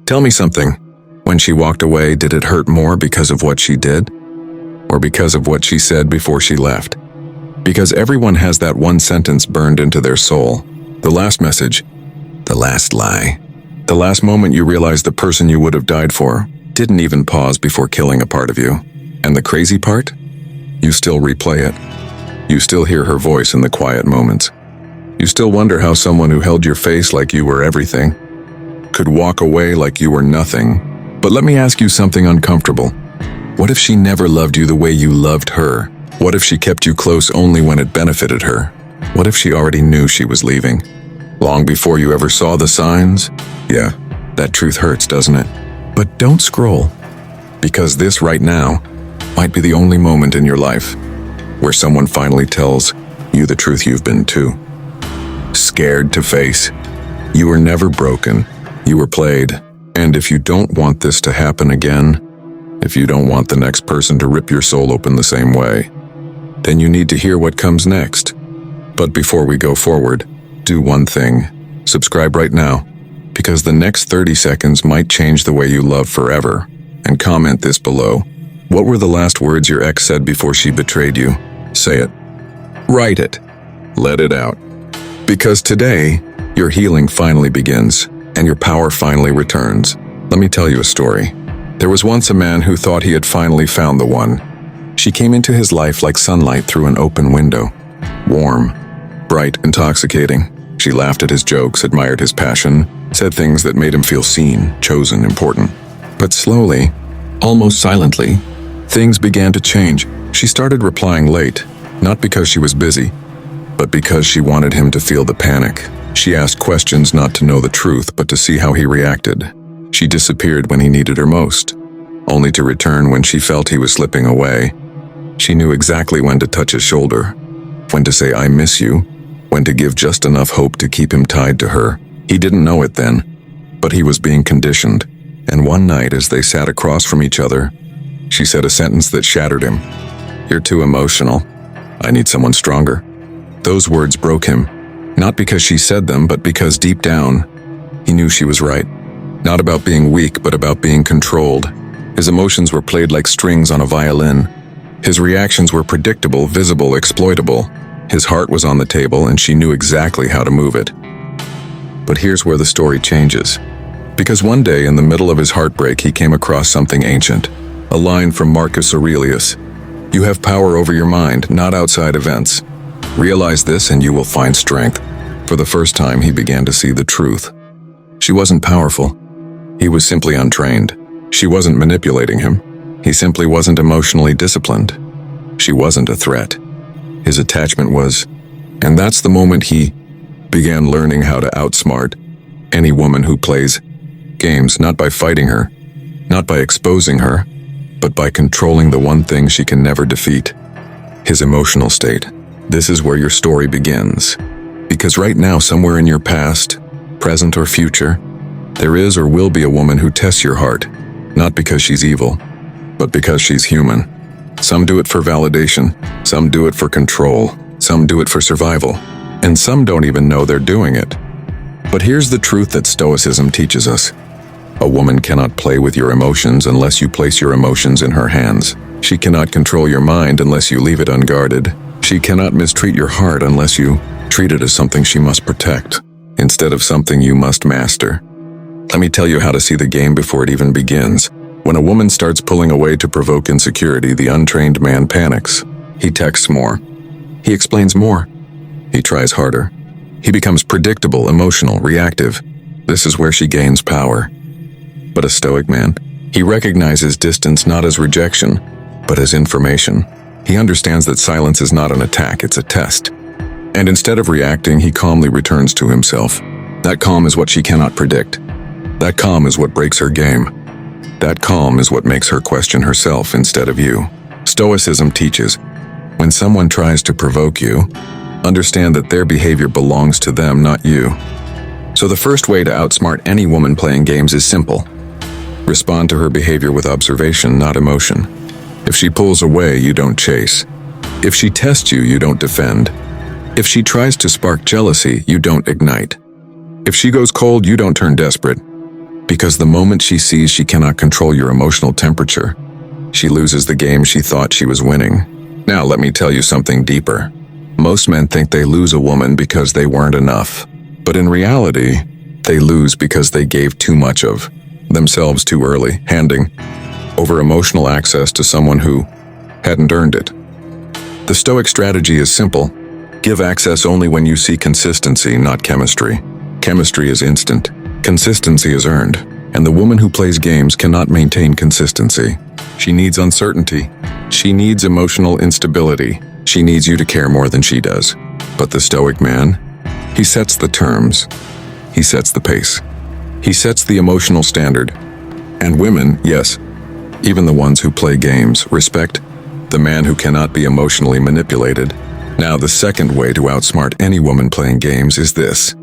Tell me something. When she walked away, did it hurt more because of what she did? Or because of what she said before she left? Because everyone has that one sentence burned into their soul. The last message. The last lie. The last moment you realize the person you would have died for didn't even pause before killing a part of you. And the crazy part? You still replay it. You still hear her voice in the quiet moments. You still wonder how someone who held your face like you were everything could walk away like you were nothing. But let me ask you something uncomfortable. What if she never loved you the way you loved her? What if she kept you close only when it benefited her? What if she already knew she was leaving? Long before you ever saw the signs? Yeah, that truth hurts, doesn't it? But don't scroll, because this right now might be the only moment in your life where someone finally tells you the truth you've been too scared to face. You were never broken. You were played. And if you don't want this to happen again, if you don't want the next person to rip your soul open the same way, then you need to hear what comes next. But before we go forward, do one thing. Subscribe right now, because the next 30 seconds might change the way you love forever. And comment this below. What were the last words your ex said before she betrayed you? Say it. Write it. Let it out. Because today, your healing finally begins, and your power finally returns. Let me tell you a story. There was once a man who thought he had finally found the one. She came into his life like sunlight through an open window. Warm, bright, intoxicating. She laughed at his jokes, admired his passion, said things that made him feel seen, chosen, important. But slowly, almost silently, things began to change. She started replying late, not because she was busy, but because she wanted him to feel the panic. She asked questions not to know the truth, but to see how he reacted. She disappeared when he needed her most, only to return when she felt he was slipping away. She knew exactly when to touch his shoulder, when to say, "I miss you," when to give just enough hope to keep him tied to her. He didn't know it then, but he was being conditioned. And one night, as they sat across from each other, she said a sentence that shattered him. "You're too emotional. I need someone stronger." Those words broke him, not because she said them, but because deep down, he knew she was right. Not about being weak, but about being controlled. His emotions were played like strings on a violin. His reactions were predictable, visible, exploitable. His heart was on the table, and she knew exactly how to move it. But here's where the story changes. Because one day, in the middle of his heartbreak, he came across something ancient. A line from Marcus Aurelius. "You have power over your mind, not outside events. Realize this and you will find strength." For the first time, he began to see the truth. She wasn't powerful. He was simply untrained. She wasn't manipulating him. He simply wasn't emotionally disciplined. She wasn't a threat. His attachment was. And that's the moment he began learning how to outsmart any woman who plays games, not by fighting her, not by exposing her, but by controlling the one thing she can never defeat: his emotional state. This is where your story begins. Because right now, somewhere in your past, present or future, there is or will be a woman who tests your heart, not because she's evil, but because she's human. Some do it for validation, some do it for control, some do it for survival, and some don't even know they're doing it. But here's the truth that Stoicism teaches us. A woman cannot play with your emotions unless you place your emotions in her hands. She cannot control your mind unless you leave it unguarded. She cannot mistreat your heart unless you treat it as something she must protect, instead of something you must master. Let me tell you how to see the game before it even begins. When a woman starts pulling away to provoke insecurity, the untrained man panics. He texts more. He explains more. He tries harder. He becomes predictable, emotional, reactive. This is where she gains power. But a Stoic man, he recognizes distance not as rejection, but as information. He understands that silence is not an attack, it's a test. And instead of reacting, he calmly returns to himself. That calm is what she cannot predict. That calm is what breaks her game. That calm is what makes her question herself instead of you. Stoicism teaches, when someone tries to provoke you, understand that their behavior belongs to them, not you. So the first way to outsmart any woman playing games is simple. Respond to her behavior with observation, not emotion. If she pulls away, you don't chase. If she tests you, you don't defend. If she tries to spark jealousy, you don't ignite. If she goes cold, you don't turn desperate. Because the moment she sees she cannot control your emotional temperature, she loses the game she thought she was winning. Now let me tell you something deeper. Most men think they lose a woman because they weren't enough. But in reality, they lose because they gave too much of themselves too early, handing over emotional access to someone who hadn't earned it. The Stoic strategy is simple. Give access only when you see consistency, not chemistry. Chemistry is instant. Consistency is earned. And the woman who plays games cannot maintain consistency. She needs uncertainty. She needs emotional instability. She needs you to care more than she does. But the Stoic man, he sets the terms. He sets the pace. He sets the emotional standard. And women, yes, even the ones who play games, respect the man who cannot be emotionally manipulated. Now, the second way to outsmart any woman playing games is this.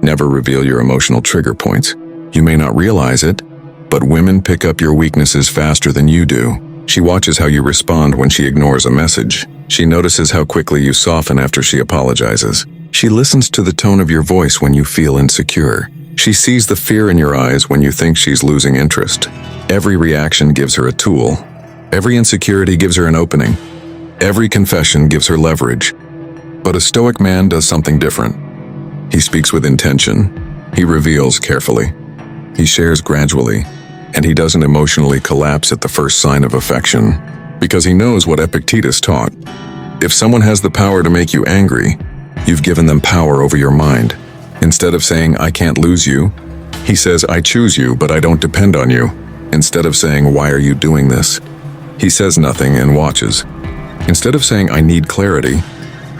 Never reveal your emotional trigger points. You may not realize it, but women pick up your weaknesses faster than you do. She watches how you respond when she ignores a message. She notices how quickly you soften after she apologizes. She listens to the tone of your voice when you feel insecure. She sees the fear in your eyes when you think she's losing interest. Every reaction gives her a tool. Every insecurity gives her an opening. Every confession gives her leverage. But a Stoic man does something different. He speaks with intention. He reveals carefully. He shares gradually. And he doesn't emotionally collapse at the first sign of affection. Because he knows what Epictetus taught. If someone has the power to make you angry, you've given them power over your mind. Instead of saying, I can't lose you, he says, I choose you, but I don't depend on you. Instead of saying, why are you doing this? He says nothing and watches. Instead of saying, I need clarity,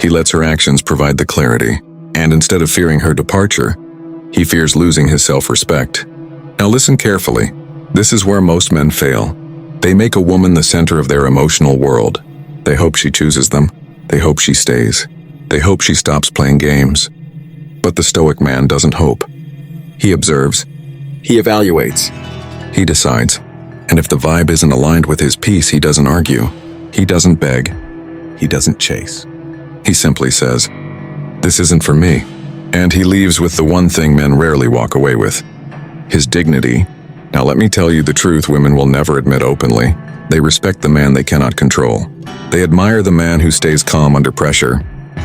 he lets her actions provide the clarity. And instead of fearing her departure, he fears losing his self-respect. Now listen carefully. This is where most men fail. They make a woman the center of their emotional world. They hope she chooses them. They hope she stays. They hope she stops playing games. But the Stoic man doesn't hope. He observes. He evaluates. He decides. And if the vibe isn't aligned with his peace, he doesn't argue. He doesn't beg. He doesn't chase. He simply says, this isn't for me. And he leaves with the one thing men rarely walk away with. His dignity. Now let me tell you the truth women will never admit openly. They respect the man they cannot control. They admire the man who stays calm under pressure.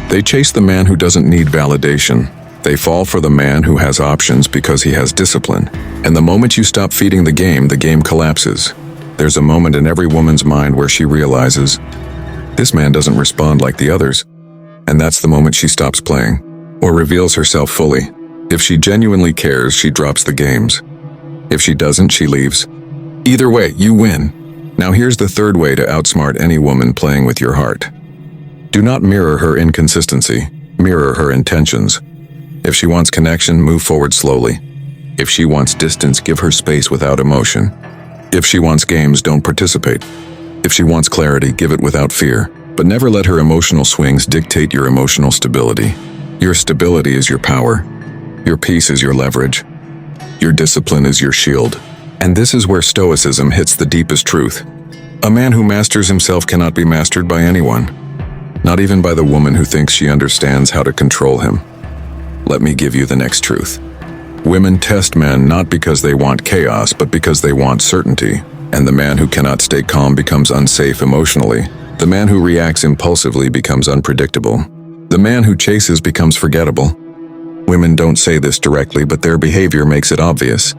They chase the man who doesn't need validation. They fall for the man who has options because he has discipline. And the moment you stop feeding the game collapses. There's a moment in every woman's mind where she realizes, this man doesn't respond like the others. And that's the moment she stops playing, or reveals herself fully. If she genuinely cares, she drops the games. If she doesn't, she leaves. Either way, you win. Now here's the third way to outsmart any woman playing with your heart. Do not mirror her inconsistency, mirror her intentions. If she wants connection, move forward slowly. If she wants distance, give her space without emotion. If she wants games, don't participate. If she wants clarity, give it without fear. But never let her emotional swings dictate your emotional stability. Your stability is your power. Your peace is your leverage. Your discipline is your shield. And this is where Stoicism hits the deepest truth. A man who masters himself cannot be mastered by anyone. Not even by the woman who thinks she understands how to control him. Let me give you the next truth. Women test men not because they want chaos, but because they want certainty. And the man who cannot stay calm becomes unsafe emotionally. The man who reacts impulsively becomes unpredictable. The man who chases becomes forgettable. Women don't say this directly, but their behavior makes it obvious.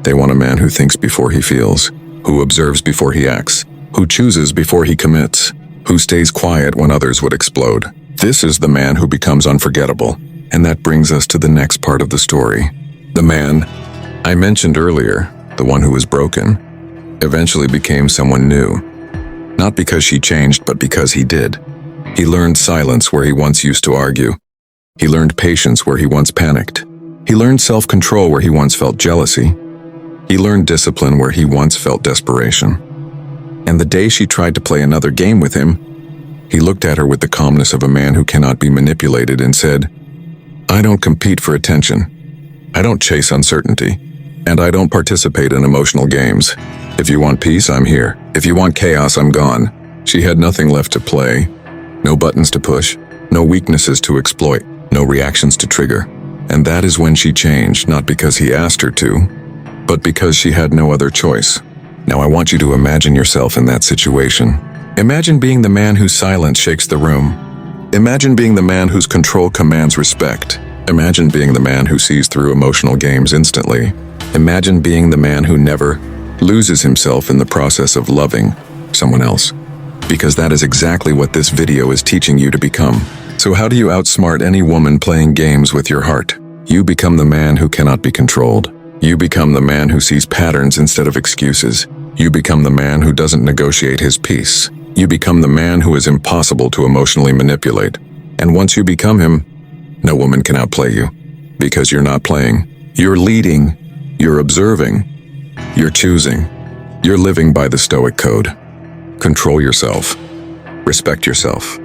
They want a man who thinks before he feels, who observes before he acts, who chooses before he commits, who stays quiet when others would explode. This is the man who becomes unforgettable. And that brings us to the next part of the story. The man I mentioned earlier, the one who was broken, eventually became someone new. Not because she changed, but because he did. He learned silence where he once used to argue. He learned patience where he once panicked. He learned self-control where he once felt jealousy. He learned discipline where he once felt desperation. And the day she tried to play another game with him, he looked at her with the calmness of a man who cannot be manipulated and said, I don't compete for attention. I don't chase uncertainty. And I don't participate in emotional games. If you want peace, I'm here. If you want chaos, I'm gone. She had nothing left to play. No buttons to push. No weaknesses to exploit. No reactions to trigger. And that is when she changed, not because he asked her to, but because she had no other choice. Now I want you to imagine yourself in that situation. Imagine being the man whose silence shakes the room. Imagine being the man whose control commands respect. Imagine being the man who sees through emotional games instantly. Imagine being the man who never loses himself in the process of loving someone else. Because that is exactly what this video is teaching you to become. So how do you outsmart any woman playing games with your heart? You become the man who cannot be controlled. You become the man who sees patterns instead of excuses. You become the man who doesn't negotiate his peace. You become the man who is impossible to emotionally manipulate. And once you become him, no woman can outplay you. Because you're not playing. You're leading. You're observing. You're choosing. You're living by the Stoic code. Control yourself. Respect yourself.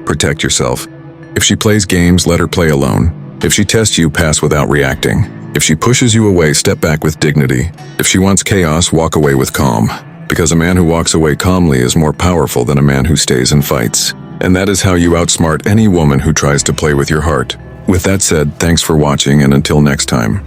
Protect yourself. If she plays games, let her play alone. If she tests you, pass without reacting. If she pushes you away, step back with dignity. If she wants chaos, walk away with calm. Because a man who walks away calmly is more powerful than a man who stays and fights. And that is how you outsmart any woman who tries to play with your heart. With that said, thanks for watching, and until next time.